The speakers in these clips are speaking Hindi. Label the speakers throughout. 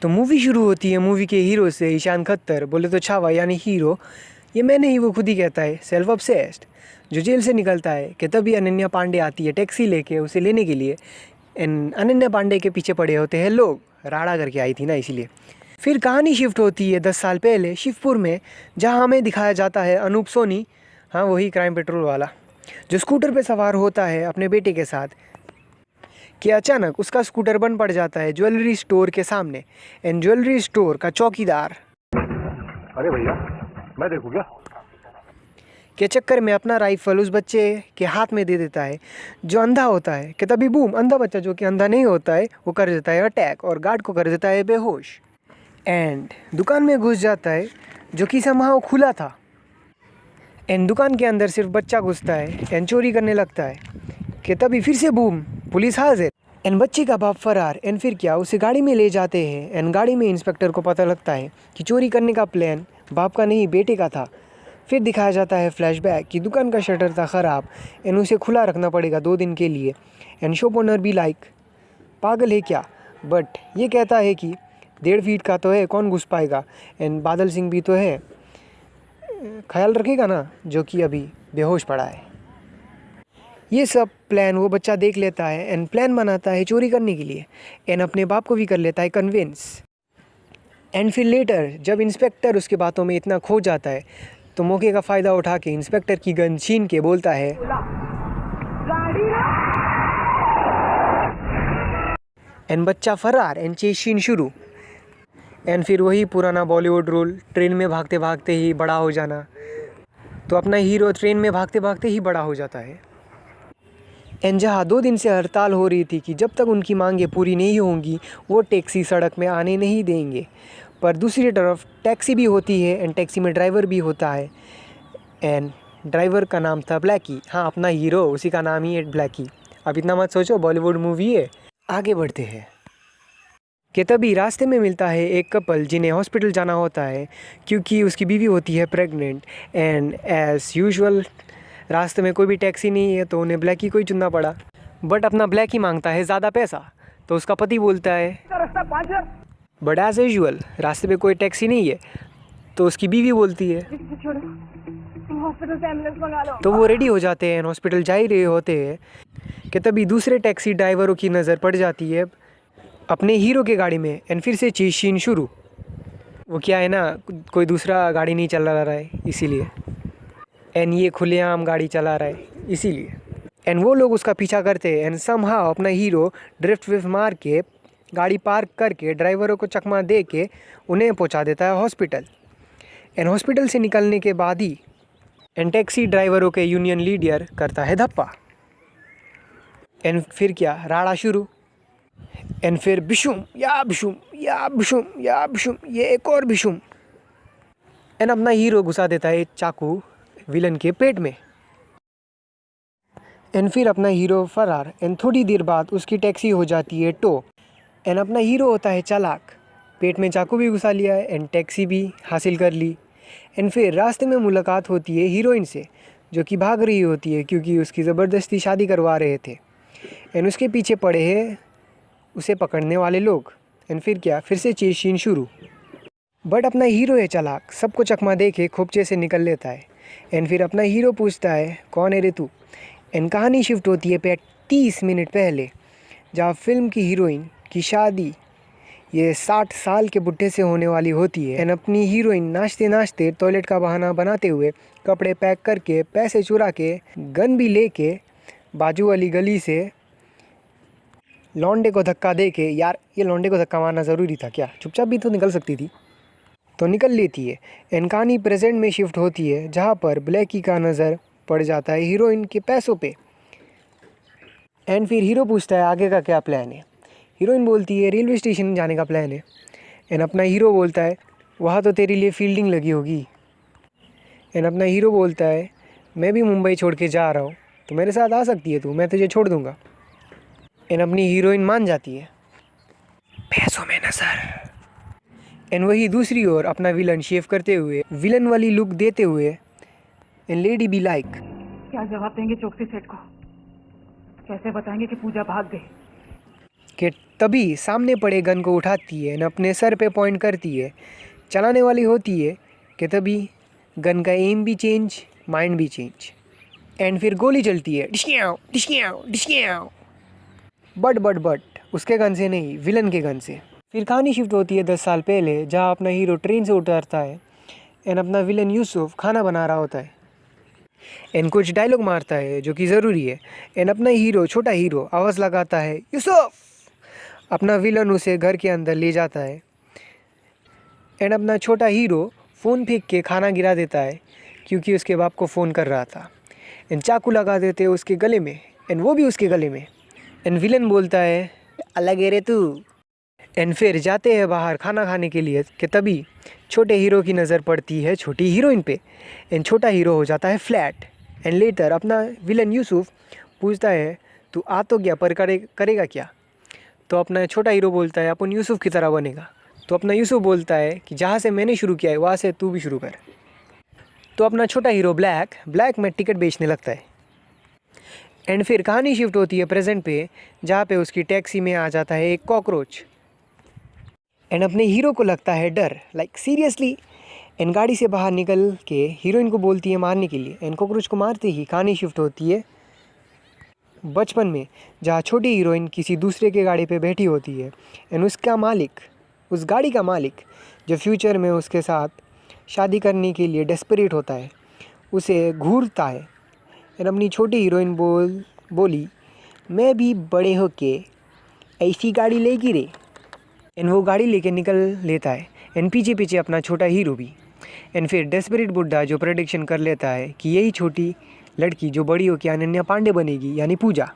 Speaker 1: तो मूवी शुरू होती है मूवी के हीरो से, ईशान खत्तर, बोले तो छावा यानी हीरो। ये मैं नहीं, वो खुद ही कहता है, सेल्फ ऑब्सेस्ड। जो जेल से निकलता है कि तभी अनन्या पांडे आती है टैक्सी लेके उसे लेने के लिए। एंड अनन्या पांडे के पीछे पड़े होते हैं लोग, राड़ा करके आई थी ना इसीलिए। फिर कहानी शिफ्ट होती है 10 साल पहले शिवपुर में, जहाँ हमें दिखाया जाता है अनूप सोनी, हाँ वही क्राइम पेट्रोल वाला, जो स्कूटर पे सवार होता है अपने बेटे के साथ, कि अचानक उसका स्कूटर बंद पड़ जाता है ज्वेलरी स्टोर के सामने। एंड ज्वेलरी स्टोर का चौकीदार
Speaker 2: अरे भैया मैं देखूँ क्या
Speaker 1: के चक्कर में अपना राइफल उस बच्चे के हाथ में दे देता है जो अंधा होता है, कि तभी बूम, अंधा बच्चा जो कि अंधा नहीं होता है वो कर देता है अटैक और गार्ड को कर देता है बेहोश। एंड दुकान में घुस जाता है जो कि समहाउ खुला था। एंड दुकान के अंदर सिर्फ बच्चा घुसता है एंड चोरी करने लगता है, कि तभी फिर से बूम, पुलिस हाजिर। एंड बच्चे का बाप फरार। एंड फिर क्या, उसे गाड़ी में ले जाते हैं। एंड गाड़ी में इंस्पेक्टर को पता लगता है कि चोरी करने का प्लान बाप का नहीं बेटे का था। फिर दिखाया जाता है फ्लैशबैक कि दुकान का शटर था ख़राब एंड उसे खुला रखना पड़ेगा 2 दिन के लिए। एंड शॉप ओनर भी लाइक पागल है क्या, बट ये कहता है कि 1.5 फीट का तो है, कौन घुस पाएगा। एंड बादल सिंह भी तो है, ख्याल रखेगा ना, जो कि अभी बेहोश पड़ा है। ये सब प्लान वो बच्चा देख लेता है एंड प्लान बनाता है चोरी करने के लिए। एंड अपने बाप को भी कर लेता है कन्विंस। एंड फिर लेटर जब इंस्पेक्टर उसके बातों में इतना खो जाता है तो मौके का फ़ायदा उठा के इंस्पेक्टर की गन छीन के बोलता है एंड बच्चा फरार एंड चेस सीन शुरू। एंड फिर वही पुराना बॉलीवुड रूल, ट्रेन में भागते भागते ही बड़ा हो जाना। तो अपना हीरो ट्रेन में भागते भागते ही बड़ा हो जाता है। एंड जहाँ 2 दिन से हड़ताल हो रही थी कि जब तक उनकी मांगें पूरी नहीं होंगी वो टैक्सी सड़क में आने नहीं देंगे, पर दूसरी तरफ टैक्सी भी होती है एंड टैक्सी में ड्राइवर भी होता है। एंड ड्राइवर का नाम था ब्लैकी, हाँ अपना हीरो उसी का नाम ही है ब्लैकी। अब इतना मत सोचो, बॉलीवुड मूवी है। आगे बढ़ते हैं कि तभी रास्ते में मिलता है एक कपल जिन्हें हॉस्पिटल जाना होता है क्योंकि उसकी बीवी होती है प्रेग्नेंट। एंड एज़ यूजुअल रास्ते में कोई भी टैक्सी नहीं है तो उन्हें ब्लैकी को ही चुनना पड़ा। बट अपना ब्लैकी मांगता है ज़्यादा पैसा, तो उसका पति बोलता है बट एज़ यूजुअल रास्ते पे कोई टैक्सी नहीं है, तो उसकी बीवी बोलती है तो वो रेडी हो जाते हैं, हॉस्पिटल जा ही रहे होते हैं कि तभी दूसरे टैक्सी ड्राइवरों की नज़र पड़ जाती है अपने हीरो के गाड़ी में। एंड फिर से चेस सीन शुरू। वो क्या है ना, कोई दूसरा गाड़ी नहीं चला रहा है इसीलिए, एंड ये खुलेआम गाड़ी चला रहा है इसीलिए। एंड वो लोग उसका पीछा करते हैं एंड समहाउ अपना हीरो ड्रिफ्ट विफ्ट मार के गाड़ी पार्क करके ड्राइवरों को चकमा दे के उन्हें पहुंचा देता है हॉस्पिटल। एंड हॉस्पिटल से निकलने के बाद ही एंड टैक्सी ड्राइवरों के यूनियन लीडर करता है धप्पा। एंड फिर क्या, राड़ा शुरू। एंड फिर बिशुम या बिशुम या बिशुम या बिशुम, ये एक और बिशुम। एंड अपना हीरो घुसा देता है चाकू विलन के पेट में। एंड फिर अपना हीरो फरार। एंड थोड़ी देर बाद उसकी टैक्सी हो जाती है टो। एंड अपना हीरो होता है चालाक, पेट में चाकू भी घुसा लिया है एंड टैक्सी भी हासिल कर ली। एंड फिर रास्ते में मुलाकात होती है हीरोइन से जो कि भाग रही होती है क्योंकि उसकी ज़बरदस्ती शादी करवा रहे थे। एंड उसके पीछे पड़े हैं उसे पकड़ने वाले लोग। एंड फिर क्या, फिर से चेस सीन शुरू। बट अपना हीरो है चालाक, सबको चकमा दे के खोपचे से निकल लेता है। एंड फिर अपना हीरो पूछता है कौन है रे तू। एंड कहानी शिफ्ट होती है 30 मिनट पहले, जहाँ फिल्म की हीरोइन की शादी ये 60 साल के बुढ़े से होने वाली होती है। एंड अपनी हीरोइन नाचते नाचते टॉयलेट का बहाना बनाते हुए कपड़े पैक करके पैसे चुरा के गन भी लेके बाजू वाली गली से लौंडे को धक्का दे के, यार ये लौंडे को धक्का मारना ज़रूरी था क्या, चुपचाप भी तो निकल सकती थी, तो निकल लेती है। एंड कहानी प्रेजेंट में शिफ्ट होती है जहाँ पर ब्लैकी का नज़र पड़ जाता है हीरोइन के पैसों पे। एंड फिर हीरो पूछता है आगे का क्या प्लान है। हीरोइन बोलती है रेलवे स्टेशन जाने का प्लान है। एंड अपना हीरो बोलता है वहाँ तो तेरे लिए फील्डिंग लगी होगी। एंड अपना हीरो बोलता है मैं भी मुंबई छोड़ के जा रहा हूँ, तो मेरे साथ आ सकती है तू, मैं तुझे छोड़ दूँगा। एंड अपनी हीरोइन मान जाती है, पैसों में नज़र। एंड वही दूसरी ओर अपना विलन शेव करते हुए, विलन वाली लुक देते हुए, एंड लेडी बी लाइक
Speaker 3: क्या जवाब देंगे चौकसी सेठ को, कैसे बताएंगे कि पूजा भाग गई।
Speaker 1: कि तभी सामने पड़े गन को उठाती है और अपने सर पे पॉइंट करती है, चलाने वाली होती है कि तभी गन का एम भी चेंज, माइंड भी चेंज, एंड फिर गोली चलती है, डिशक्याओ डिशक्याओ डिशक्याओ। बट उसके गन से नहीं, विलन के गन से। फिर कहानी शिफ्ट होती है 10 साल पहले, जहाँ अपना हीरो ट्रेन से उतरता है एंड अपना विलन यूसुफ खाना बना रहा होता है एंड कुछ डायलॉग मारता है जो कि ज़रूरी है। एंड अपना हीरो, छोटा हीरो आवाज़ लगाता है, यूसुफ। अपना विलन उसे घर के अंदर ले जाता है एंड अपना छोटा हीरो फ़ोन फेंक के खाना गिरा देता है क्योंकि उसके बाप को फ़ोन कर रहा था। एंड चाकू लगा देते हैं उसके गले में एंड वो भी उसके गले में। एंड विलन बोलता है, अलग है रे तू। एंड फिर जाते हैं बाहर खाना खाने के लिए कि तभी छोटे हीरो की नज़र पड़ती है छोटी हीरोइन पे एंड छोटा हीरो हो जाता है फ्लैट। एंड लेटर अपना विलन यूसुफ पूछता है, तू आ तो गया पर करेगा क्या? तो अपना छोटा हीरो बोलता है, अपन यूसुफ की तरह बनेगा। तो अपना यूसुफ बोलता है कि जहाँ से मैंने शुरू किया है वहाँ से तू भी शुरू कर। तो अपना छोटा हीरो ब्लैक में टिकट बेचने लगता है। एंड फिर कहानी शिफ्ट होती है प्रेजेंट पे, जहाँ पे उसकी टैक्सी में आ जाता है एक कॉकरोच एंड अपने हीरो को लगता है डर, लाइक सीरियसली। एंड गाड़ी से बाहर निकल के हीरोइन को बोलती है मारने के लिए एंड कॉकरोच को मारते ही कहानी शिफ्ट होती है बचपन में, जहाँ छोटी हीरोइन किसी दूसरे के गाड़ी पे बैठी होती है एंड उसका मालिक, उस गाड़ी का मालिक जो फ्यूचर में उसके साथ शादी करने के लिए डेस्परेट होता है, उसे घूरता है। एंड अपनी छोटी हीरोइन बोली, मैं भी बड़े होके ऐसी गाड़ी लेगी रे। एंड वो गाड़ी लेके निकल लेता है एंड पीछे पीछे अपना छोटा हीरो भी। एंड फिर डेस्परेट बुड्ढा जो प्रेडिक्शन कर लेता है कि यही छोटी लड़की जो बड़ी होकर अनन्या पांडे बनेगी, यानी पूजा।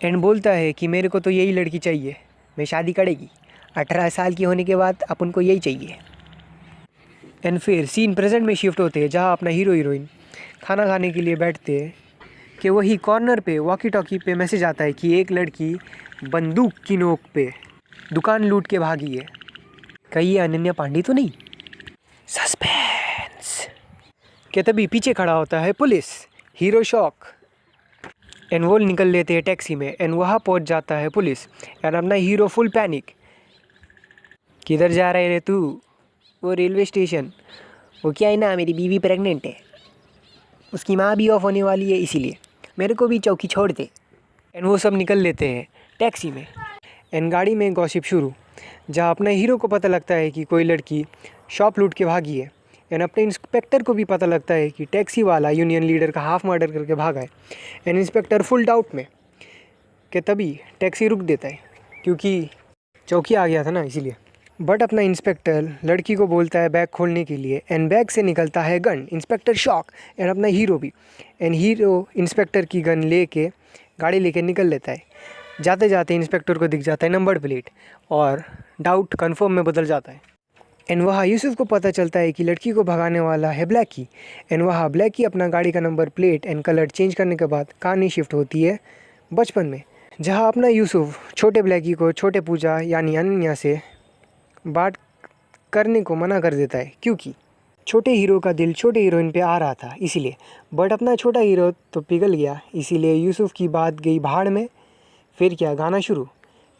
Speaker 1: एंड बोलता है कि मेरे को तो यही लड़की चाहिए, मैं शादी करेगी 18 साल की होने के बाद, अपन को यही चाहिए। एंड फिर सीन प्रेजेंट में शिफ्ट होते हैं, जहाँ अपना हीरो हीरोइन खाना खाने के लिए बैठते हैं कि वही कॉर्नर पे वॉकी टॉकी पे मैसेज आता है कि एक लड़की बंदूक की नोक पे दुकान लूट के भागी है, कहीं ये अनन्या पांडे तो नहीं? सस्पेंस। कि तभी पीछे खड़ा होता है पुलिस, हीरो शॉक। एंड वो निकल लेते हैं टैक्सी में एंड वहाँ पहुँच जाता है पुलिस एंड अपना हीरो फुल पैनिक, किधर जा रहे रे तू? वो रेलवे स्टेशन। वो क्या है ना, मेरी बीवी प्रेग्नेंट है, उसकी माँ भी ऑफ होने वाली है, इसीलिए मेरे को भी चौकी छोड़ दे। एंड वो सब निकल लेते हैं टैक्सी में एंड गाड़ी में गॉसिप शुरू, जहाँ अपने हीरो को पता लगता है कि कोई लड़की शॉप लूट के भागी है एंड अपने इंस्पेक्टर को भी पता लगता है कि टैक्सी वाला यूनियन लीडर का हाफ मर्डर करके भागा है। एंड इंस्पेक्टर फुल डाउट में कि तभी टैक्सी रुक देता है क्योंकि चौकी आ गया था ना, इसीलिए। बट अपना इंस्पेक्टर लड़की को बोलता है बैग खोलने के लिए एंड बैग से निकलता है गन। इंस्पेक्टर शॉक एंड अपना हीरो भी। एंड हीरो इंस्पेक्टर की गन लेके गाड़ी लेके निकल लेता है। जाते जाते इंस्पेक्टर को दिख जाता है नंबर प्लेट और डाउट कंफर्म में बदल जाता है। एंड वहाँ यूसुफ को पता चलता है कि लड़की को भगाने वाला है ब्लैकी। एंड वहाँ ब्लैकी अपना गाड़ी का number plate and colour change करने के बाद कहानी शिफ्ट होती है बचपन में, जहाँ अपना यूसुफ छोटे ब्लैकी को छोटे पूजा यानी अनन्या से बात करने को मना कर देता है क्योंकि छोटे हीरो का दिल छोटे हीरोइन पे आ रहा था, इसीलिए। बट अपना छोटा हीरो तो पिघल गया, इसीलिए यूसुफ की बात गई भाड़ में। फिर क्या, गाना शुरू।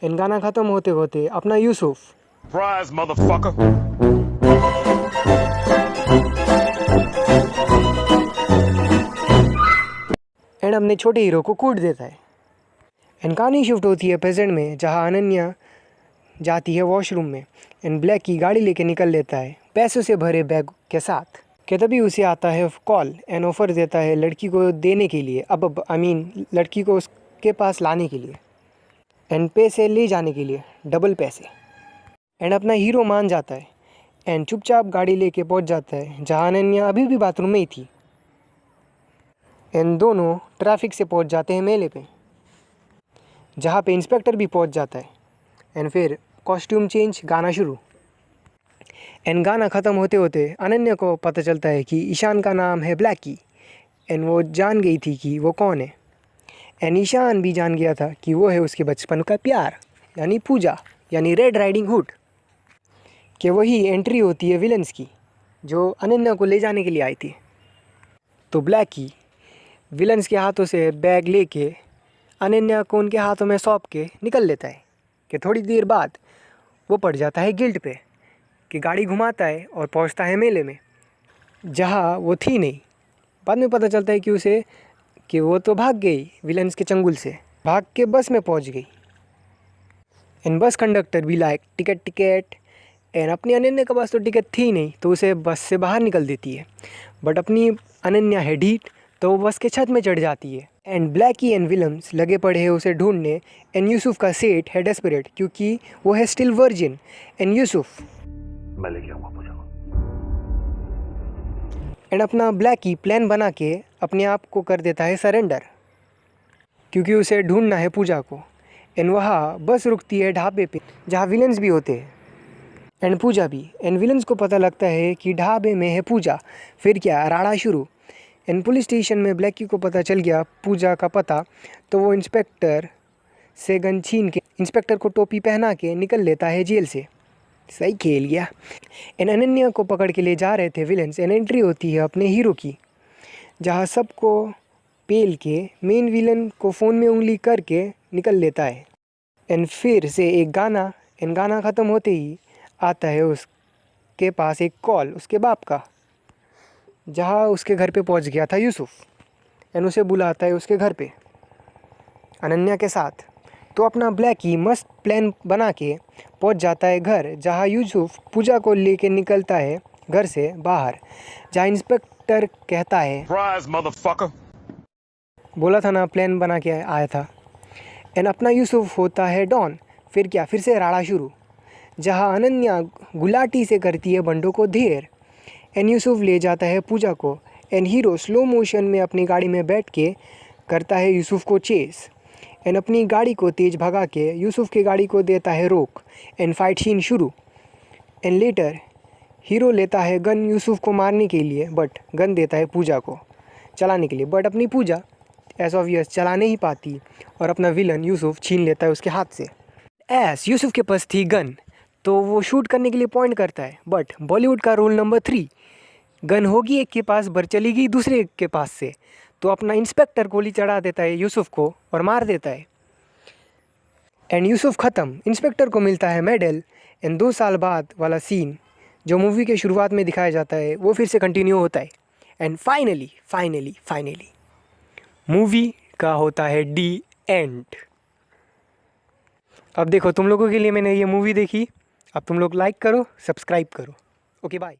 Speaker 1: एंड गाना ख़त्म होते होते अपना यूसुफ
Speaker 2: Surprise, motherfucker.
Speaker 1: एंड अपने छोटे हीरो को कूट देता है। एंड कहानी शिफ्ट होती है प्रेजेंट में, जहाँ अनन्या जाती है वॉशरूम में एंड ब्लैक की गाड़ी लेके निकल लेता है पैसों से भरे बैग के साथ। कि तभी उसे आता है कॉल एंड ऑफ़र देता है लड़की को देने के लिए, अब आई मीन लड़की को उसके पास लाने के लिए एंड पैसे ले जाने के लिए, डबल पैसे। एंड अपना हीरो मान जाता है एंड चुपचाप गाड़ी लेके पहुंच जाता है जहाँ अनन्या अभी भी बाथरूम में ही थी। एंड दोनों ट्रैफिक से पहुंच जाते हैं मेले पे, जहाँ पे इंस्पेक्टर भी पहुंच जाता है। एंड फिर कॉस्ट्यूम चेंज, गाना शुरू। एंड गाना ख़त्म होते होते अनन्या को पता चलता है कि ईशान का नाम है ब्लैकी एंड वो जान गई थी कि वो कौन है। एंड ईशान भी जान गया था कि वो है उसके बचपन का प्यार यानी पूजा यानी रेड राइडिंग हुड। कि वही एंट्री होती है विलन्स की जो अनन्या को ले जाने के लिए आई थी। तो ब्लैकी विलन्स के हाथों से बैग लेके अनन्या को उनके हाथों में सौंप के निकल लेता है। कि थोड़ी देर बाद वो पड़ जाता है गिल्ट पे कि गाड़ी घुमाता है और पहुंचता है मेले में जहाँ वो थी नहीं। बाद में पता चलता है कि वो तो भाग गई विलन्स के चंगुल से, भाग के बस में पहुंच गई। एंड बस कंडक्टर भी लाइक टिकट टिकट, एंड अपनी अनन्या के पास तो टिकट थी नहीं तो उसे बस से बाहर निकल देती है। बट अपनी अनन्या है ढीठ तो वो बस के छत में चढ़ जाती है। एंड ब्लैकी एंड विलम्स लगे पड़े हैं उसे ढूंढने। एंड यूसुफ का सेठ है डेस्परेट क्योंकि वो है स्टिल वर्जिन। एंड यूसुफ
Speaker 2: मैं लेके आऊंगा पूजा को।
Speaker 1: एंड अपना ब्लैकी प्लान बना के अपने आप को कर देता है सरेंडर क्योंकि उसे ढूंढना है पूजा को। एंड वहाँ बस रुकती है ढाबे पे जहाँ विलन्स भी होते हैं एंड पूजा भी। एंड विलन्स को पता लगता है कि ढाबे में है पूजा। फिर क्या राड़ा शुरू। एंड पुलिस स्टेशन में ब्लैकी को पता चल गया पूजा का पता, तो वो इंस्पेक्टर से गन छीन के इंस्पेक्टर को टोपी पहना के निकल लेता है जेल से। सही खेल गया। एंड अनन्या को पकड़ के ले जा रहे थे विलन्स। एंड एंट्री होती है अपने हीरो की जहाँ सबको पेल के मेन विलन को फ़ोन में उंगली करके निकल लेता है। एंड फिर से एक गाना, एंड गाना ख़त्म होते ही आता है उसके पास एक कॉल उसके बाप का जहाँ उसके घर पे पहुँच गया था यूसुफ। एंड उसे बुलाता है उसके घर पे अनन्या के साथ। तो अपना ब्लैकी मस्त प्लान बना के पहुँच जाता है घर जहाँ यूसुफ पूजा को लेके निकलता है घर से बाहर, जहाँ इंस्पेक्टर कहता है
Speaker 2: Surprise, motherfucker.
Speaker 1: बोला था ना प्लान बना के आया था। एंड अपना यूसुफ होता है डॉन। फिर क्या, फिर से राड़ा शुरू जहाँ अनन्या गुलाटी से करती है बंडों को ढेर। एंड यूसुफ ले जाता है पूजा को। एंड हीरो स्लो मोशन में अपनी गाड़ी में बैठ के करता है यूसुफ को चेस। एंड अपनी गाड़ी को तेज़ भगा के यूसुफ की गाड़ी को देता है रोक। एंड फाइट सीन शुरू। एंड लेटर हीरो लेता है गन यूसुफ को मारने के लिए, बट गन देता है पूजा को चलाने के लिए। बट अपनी पूजा एज ऑब्वियस चला नहीं पाती और अपना विलन यूसुफ छीन लेता है उसके हाथ से। एस यूसुफ के पास थी गन तो वो शूट करने के लिए पॉइंट करता है। बट बॉलीवुड का रूल नंबर 3, गन होगी एक के पास बर चलेगी दूसरे के पास से। तो अपना इंस्पेक्टर गोली चढ़ा देता है यूसुफ को और मार देता है। एंड यूसुफ ख़त्म। इंस्पेक्टर को मिलता है मेडल। एंड 2 साल बाद वाला सीन जो मूवी के शुरुआत में दिखाया जाता है वो फिर से कंटिन्यू होता है। एंड फाइनली मूवी का होता है डी एंड। अब देखो तुम लोगों के लिए मैंने ये मूवी देखी। अब तुम लोग लाइक करो, सब्सक्राइब करो। Okay bye.